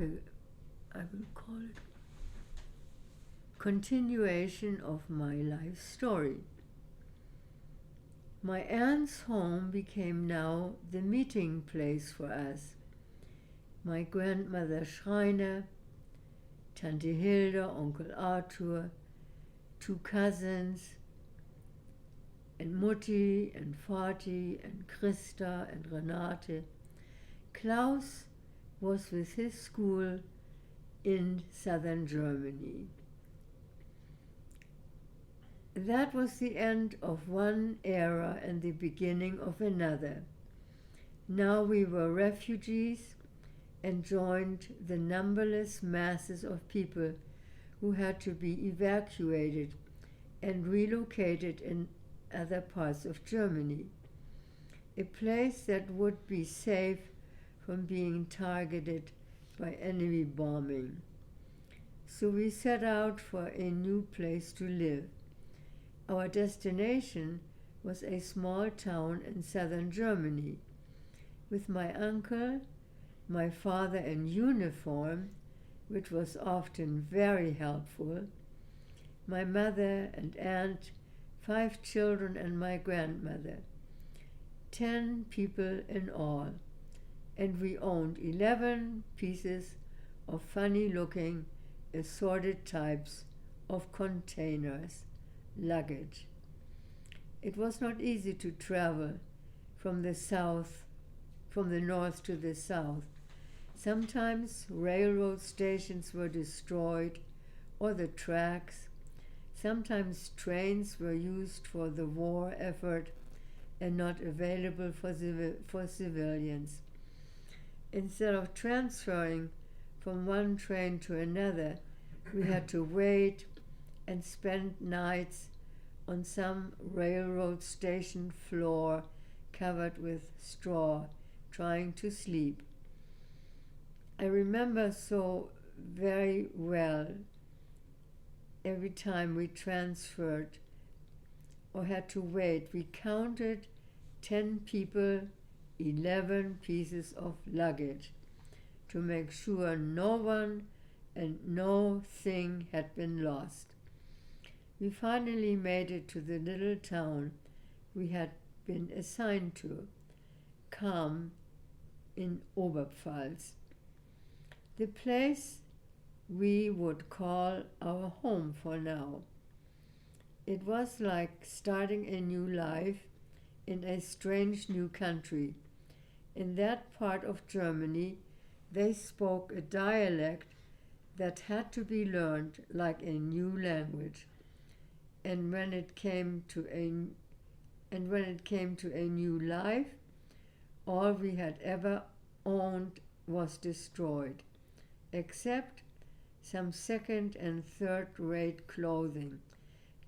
I will call it continuation of my life story. My aunt's home became now the meeting place for us. My grandmother Schreiner, Tante Hilda, Onkel Arthur, two cousins, and Mutti and Vati and Christa and Renate. Klaus was with his school in southern Germany. That was the end of one era and the beginning of another. Now we were refugees and joined the numberless masses of people who had to be evacuated and relocated in other parts of Germany, a place that would be safe from being targeted by enemy bombing. So we set out for a new place to live. Our destination was a small town in southern Germany. With my uncle, my father in uniform, which was often very helpful, my mother and aunt, 5 children, and my grandmother, 10 people in all, and we owned 11 pieces of funny-looking, assorted types of containers, luggage. It was not easy to travel from the north to the south. Sometimes railroad stations were destroyed or the tracks. Sometimes trains were used for the war effort and not available for civilians. Instead of transferring from one train to another, we had to wait and spend nights on some railroad station floor covered with straw, trying to sleep. I remember so very well every time we transferred or had to wait. We counted 10 people, 11 pieces of luggage to make sure no one and no thing had been lost. We finally made it to the little town we had been assigned to, Kam in Oberpfalz, the place we would call our home for now. It was like starting a new life in a strange new country. In that part of Germany, they spoke a dialect that had to be learned like a new language. And when it came to a new life, all we had ever owned was destroyed, except some second and third-rate clothing,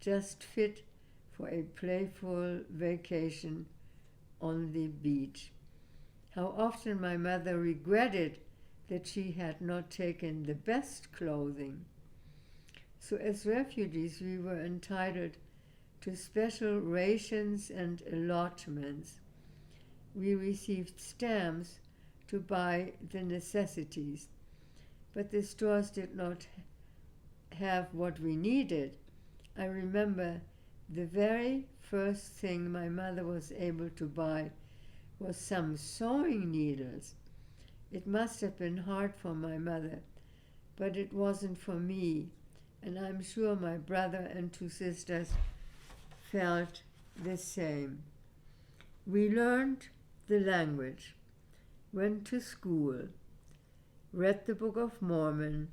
just fit for a playful vacation on the beach. How often my mother regretted that she had not taken the best clothing. So as refugees, we were entitled to special rations and allotments. We received stamps to buy the necessities, but the stores did not have what we needed. I remember the very first thing my mother was able to buy was some sewing needles. It must have been hard for my mother, but it wasn't for me, and I'm sure my brother and 2 sisters felt the same. We learned the language, went to school, read the Book of Mormon,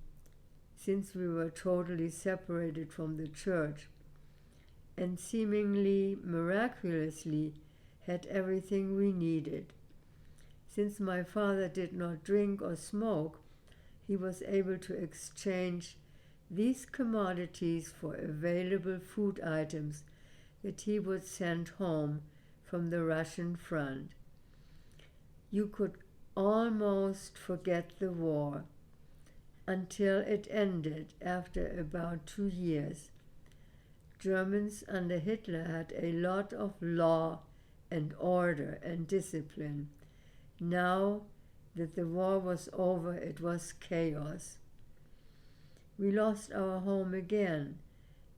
since we were totally separated from the church, and seemingly miraculously had everything we needed. Since my father did not drink or smoke, he was able to exchange these commodities for available food items that he would send home from the Russian front. You could almost forget the war until it ended after about 2 years. Germans under Hitler had a lot of law and order and discipline. Now that the war was over, it was chaos. We lost our home again,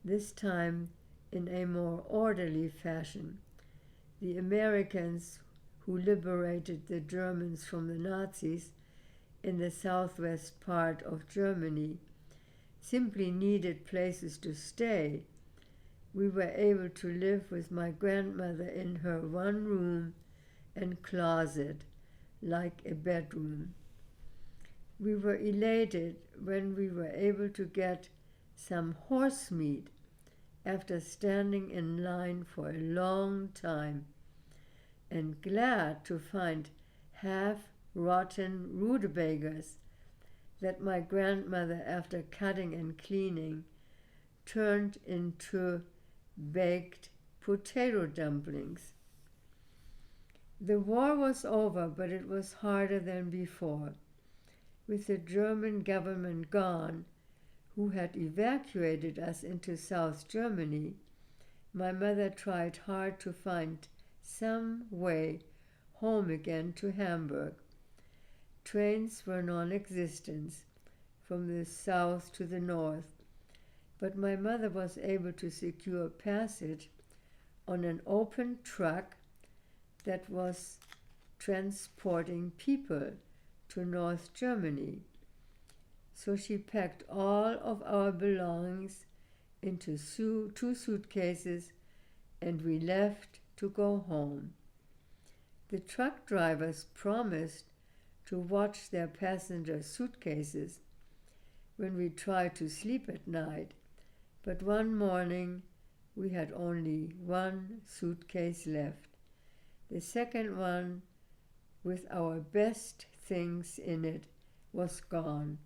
this time in a more orderly fashion. The Americans who liberated the Germans from the Nazis in the southwest part of Germany simply needed places to stay. We were able to live with my grandmother in her one room and closet, like a bedroom. We were elated when we were able to get some horse meat after standing in line for a long time, and glad to find half-rotten rutabagas that my grandmother, after cutting and cleaning, turned into baked potato dumplings. The war was over, but it was harder than before. With the German government gone, who had evacuated us into South Germany, my mother tried hard to find some way home again to Hamburg. Trains were non-existent from the south to the north, but my mother was able to secure passage on an open truck that was transporting people to North Germany. So she packed all of our belongings into 2 suitcases, and we left to go home. The truck drivers promised to watch their passengers' suitcases when we tried to sleep at night, but one morning we had only 1 suitcase left. The second one, with our best things in it, was gone.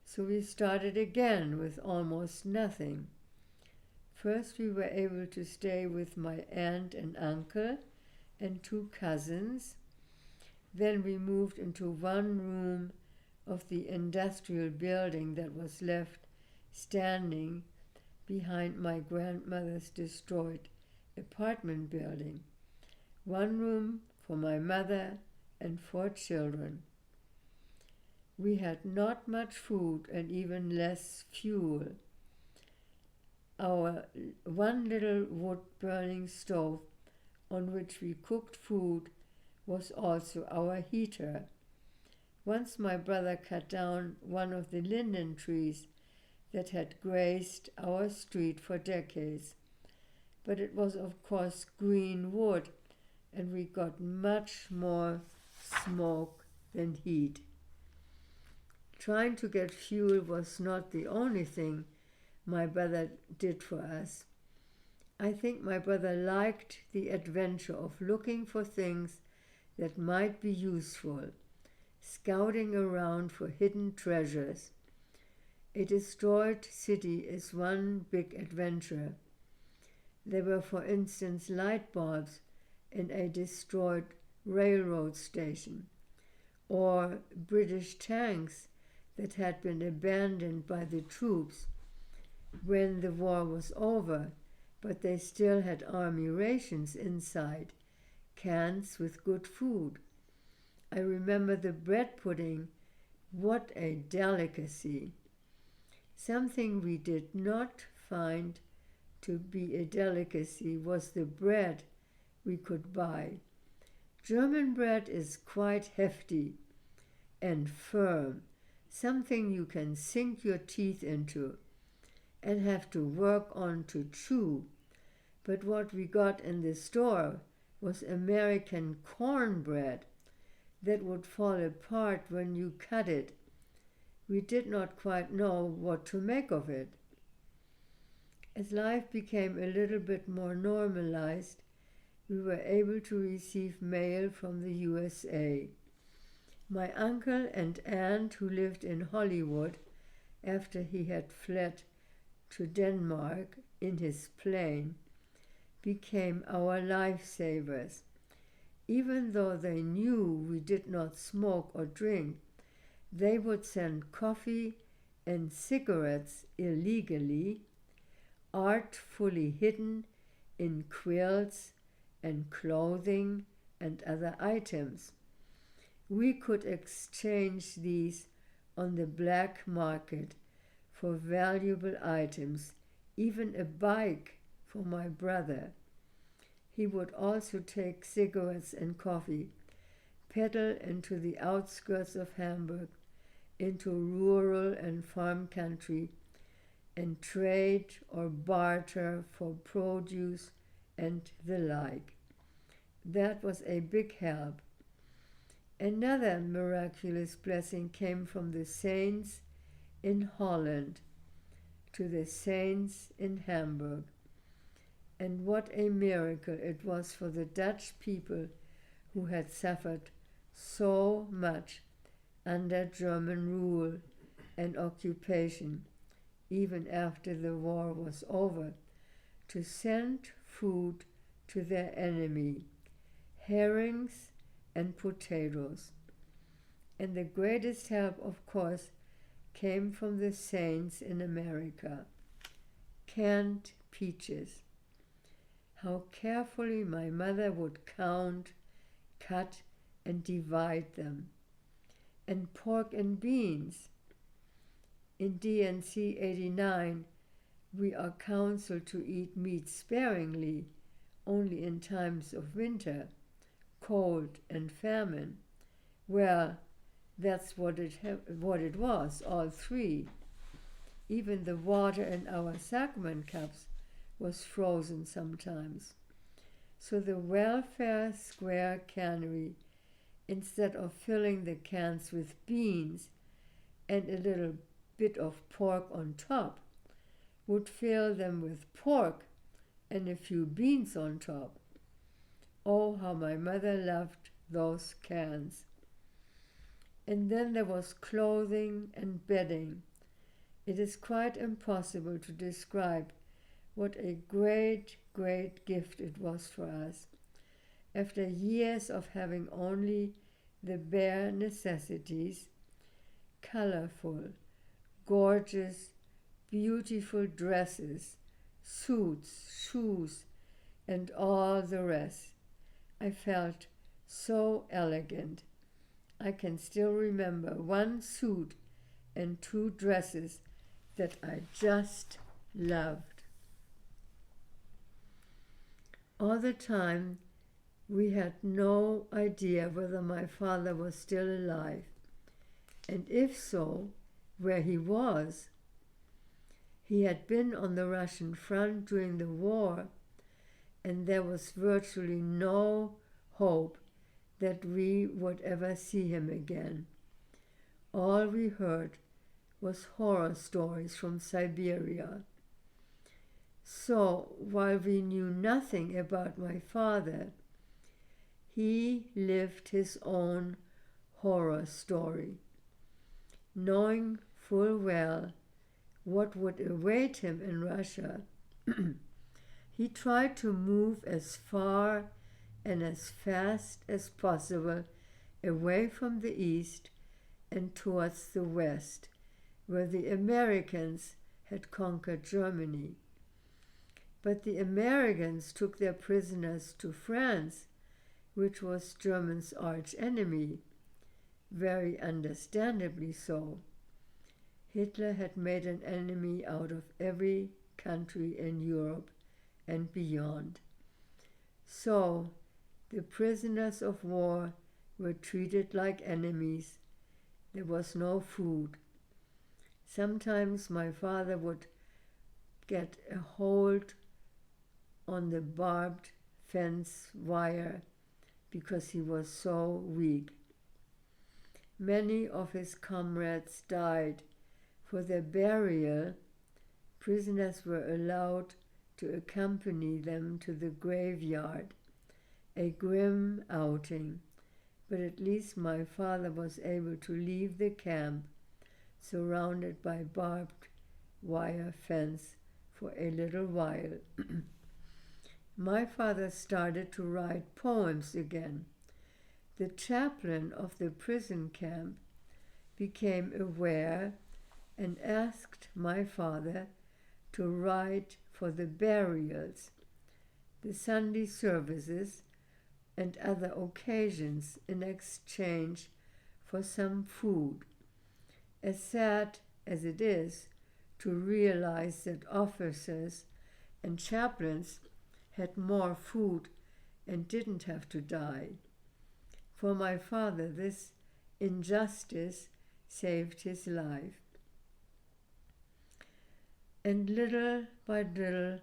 So we started again with almost nothing. First we were able to stay with my aunt and uncle and 2 cousins. Then we moved into 1 room of the industrial building that was left standing behind my grandmother's destroyed apartment building. 1 room for my mother and 4 children. We had not much food and even less fuel. Our 1 little wood-burning stove on which we cooked food was also our heater. Once my brother cut down one of the linden trees that had graced our street for decades, but it was of course green wood, and we got much more smoke than heat. Trying to get fuel was not the only thing my brother did for us. I think my brother liked the adventure of looking for things that might be useful, scouting around for hidden treasures. A destroyed city is one big adventure. There were, for instance, light bulbs in a destroyed railroad station, or British tanks that had been abandoned by the troops when the war was over, but they still had army rations inside, cans with good food. I remember the bread pudding. What a delicacy! Something we did not find to be a delicacy was the bread we could buy. German bread is quite hefty and firm, something you can sink your teeth into and have to work on to chew. But what we got in the store was American cornbread that would fall apart when you cut it. We did not quite know what to make of it. As life became a little bit more normalized, we were able to receive mail from the USA. My uncle and aunt, who lived in Hollywood after he had fled to Denmark in his plane, became our lifesavers. Even though they knew we did not smoke or drink, they would send coffee and cigarettes illegally, artfully hidden in quilts and clothing and other items. We could exchange these on the black market for valuable items, even a bike for my brother. He would also take cigarettes and coffee, pedal into the outskirts of Hamburg, into rural and farm country, and trade or barter for produce and the like. That was a big help. Another miraculous blessing came from the saints in Holland to the saints in Hamburg. And what a miracle it was for the Dutch people who had suffered so much under German rule and occupation, even after the war was over, to send food to their enemy, herrings and potatoes. And the greatest help, of course, came from the saints in America. Canned peaches. How carefully my mother would count, cut, and divide them. And pork and beans. In DNC 89, we are counseled to eat meat sparingly, only in times of winter, cold, and famine. Well, that's what it was, all three. Even the water in our sacrament cups was frozen sometimes. So the welfare square cannery, instead of filling the cans with beans and a little bit of pork on top, would fill them with pork and a few beans on top. Oh, how my mother loved those cans. And then there was clothing and bedding. It is quite impossible to describe what a great, great gift it was for us. After years of having only the bare necessities, colorful, gorgeous, beautiful dresses, suits, shoes, and all the rest, I felt so elegant. I can still remember one suit and two dresses that I just loved. All the time, we had no idea whether my father was still alive, and if so, where he was. He had been on the Russian front during the war, and there was virtually no hope that we would ever see him again. All we heard was horror stories from Siberia. So, while we knew nothing about my father, he lived his own horror story, knowing full well what would await him in Russia. He tried to move as far and as fast as possible away from the east and towards the west, where the Americans had conquered Germany. But the Americans took their prisoners to France, which was Germany's arch enemy, very understandably so. Hitler had made an enemy out of every country in Europe and beyond. So the prisoners of war were treated like enemies. There was no food. Sometimes my father would get a hold on the barbed fence wire because he was so weak. Many of his comrades died. For their burial, prisoners were allowed to accompany them to the graveyard, a grim outing, but at least my father was able to leave the camp surrounded by barbed wire fence for a little while. My father started to write poems again. The chaplain of the prison camp became aware and asked my father to write for the burials, the Sunday services, and other occasions in exchange for some food. As sad as it is to realize that officers and chaplains had more food and didn't have to die. For my father, this injustice saved his life. And little by little,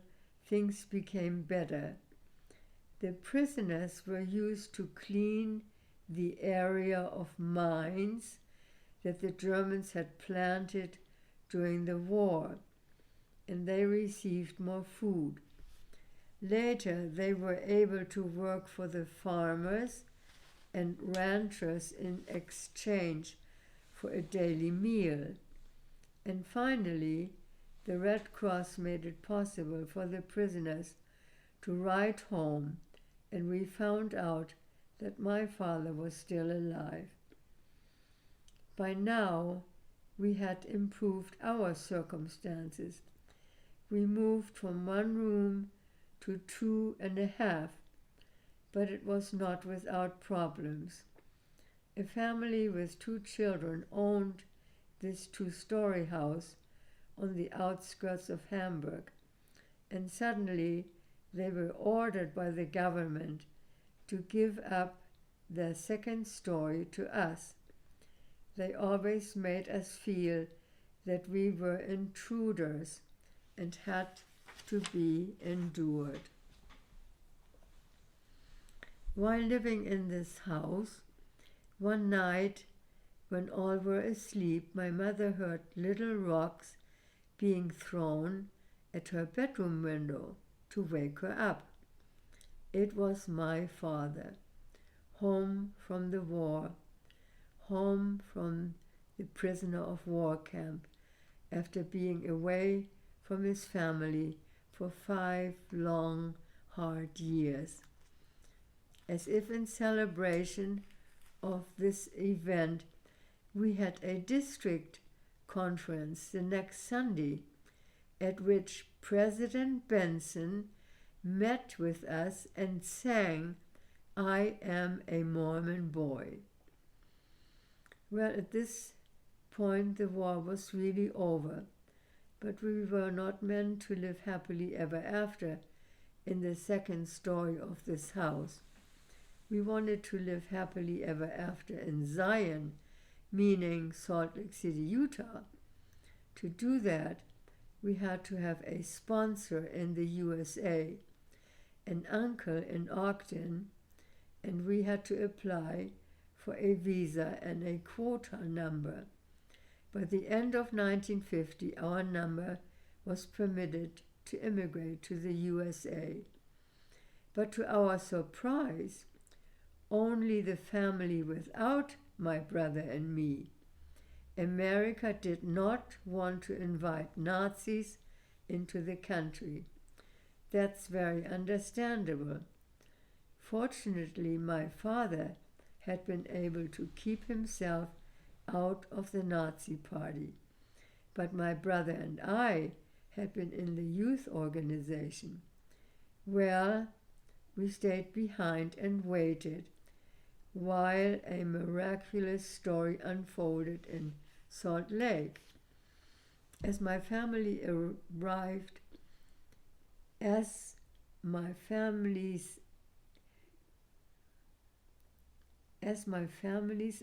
things became better. The prisoners were used to clean the area of mines that the Germans had planted during the war, and they received more food. Later, they were able to work for the farmers and ranchers in exchange for a daily meal. And finally, the Red Cross made it possible for the prisoners to write home, and we found out that my father was still alive. By now, we had improved our circumstances. We moved from one room to 2.5, but it was not without problems. A family with 2 children owned this 2-story house on the outskirts of Hamburg, and suddenly they were ordered by the government to give up their 2nd story to us. They always made us feel that we were intruders and had to be endured. While living in this house, one night when all were asleep, my mother heard little rocks being thrown at her bedroom window to wake her up. It was my father, home from the war, home from the prisoner of war camp, after being away from his family for 5 long, hard years. As if in celebration of this event, we had a district conference the next Sunday, at which President Benson met with us and sang, "I Am a Mormon Boy." Well, at this point, the war was really over, but we were not meant to live happily ever after in the 2nd story of this house. We wanted to live happily ever after in Zion, meaning Salt Lake City, Utah. To do that, we had to have a sponsor in the USA, an uncle in Ogden, and we had to apply for a visa and a quota number. By the end of 1950, our number was permitted to immigrate to the USA. But to our surprise, only the family without my brother and me. America did not want to invite Nazis into the country. That's very understandable. Fortunately, my father had been able to keep himself out of the Nazi party, but my brother and I had been in the youth organization. Well, we stayed behind and waited while a miraculous story unfolded in Salt Lake. As my family's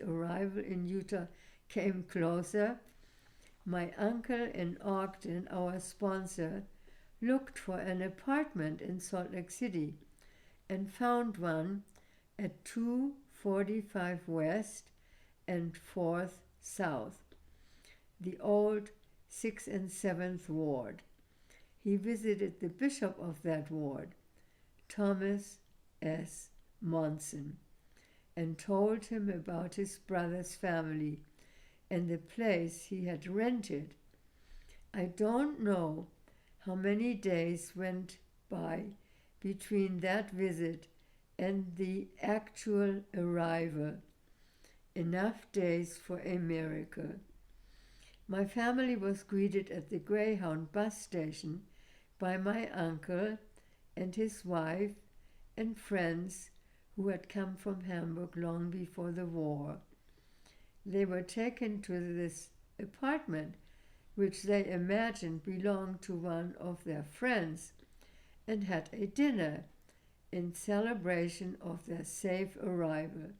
arrival in Utah came closer, my uncle in Ogden, our sponsor, looked for an apartment in Salt Lake City and found one at 245 West and 4th South, the old 6th and 7th Ward. He visited the bishop of that ward, Thomas S. Monson, and told him about his brother's family and the place he had rented. I don't know how many days went by between that visit and the actual arrival. Enough days for a miracle. My family was greeted at the Greyhound bus station by my uncle and his wife and friends who had come from Hamburg long before the war. They were taken to this apartment, which they imagined belonged to one of their friends, and had a dinner in celebration of their safe arrival.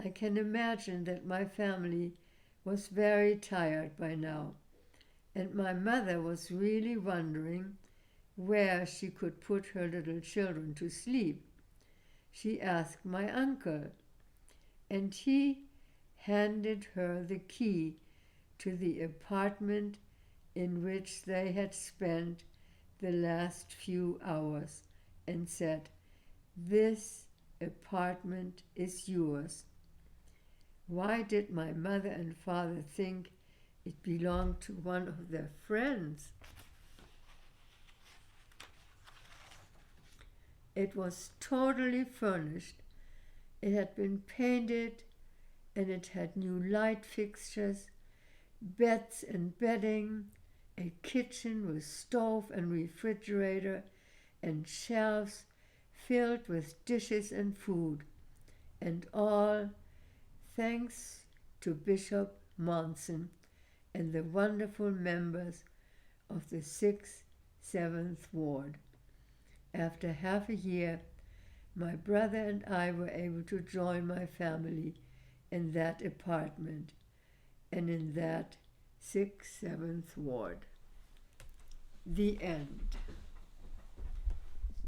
I can imagine that my family was very tired by now, and my mother was really wondering where she could put her little children to sleep. She asked my uncle, and he handed her the key to the apartment in which they had spent the last few hours and said, "This apartment is yours." Why did my mother and father think it belonged to one of their friends? It was totally furnished. It had been painted, and it had new light fixtures, beds and bedding, a kitchen with stove and refrigerator, and shelves filled with dishes and food, and all thanks to Bishop Monson and the wonderful members of the 6th, 7th Ward. After half a year, my brother and I were able to join my family in that apartment and in that 6th, 7th Ward. The end.